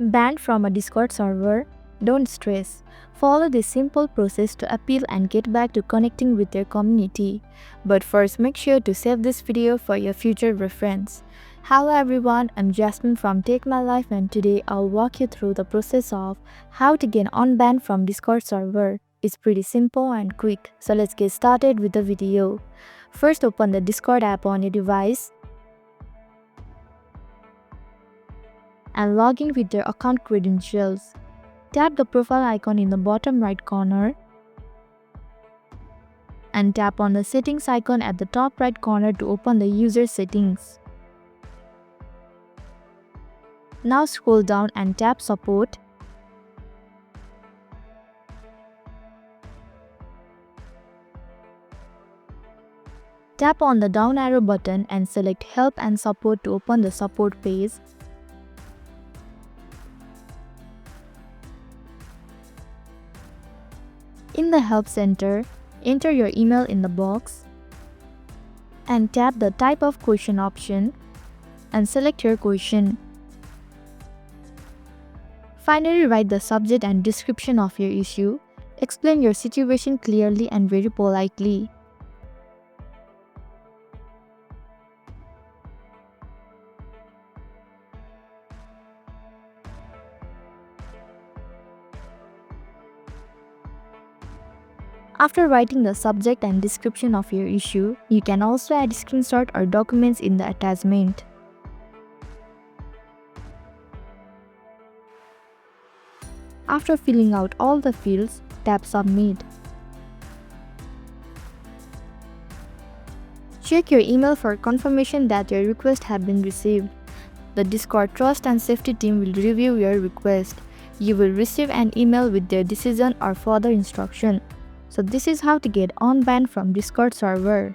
Banned from a Discord server? Don't stress. Follow this simple process to appeal and get back to connecting with your community. But first, make sure to save this video for your future reference. Hello everyone, I'm Jasmine from Take My Life, and today I'll walk you through the process of how to get unbanned from Discord server. It's pretty simple and quick, so let's get started with the video. First, open the Discord app on your device and log in with your account credentials. Tap the profile icon in the bottom right corner and tap on the settings icon at the top right corner to open the user settings. Now scroll down and tap support. Tap on the down arrow button and select help and support to open the support page. In the Help Center, enter your email in the box and tap the Type of Question option and select your question. Finally, write the subject and description of your issue. Explain your situation clearly and very politely. After writing the subject and description of your issue, you can also add screenshot or documents in the attachment. After filling out all the fields, tap Submit. Check your email for confirmation that your request has been received. The Discord Trust and Safety team will review your request. You will receive an email with their decision or further instruction. So this is how to get unbanned from Discord server.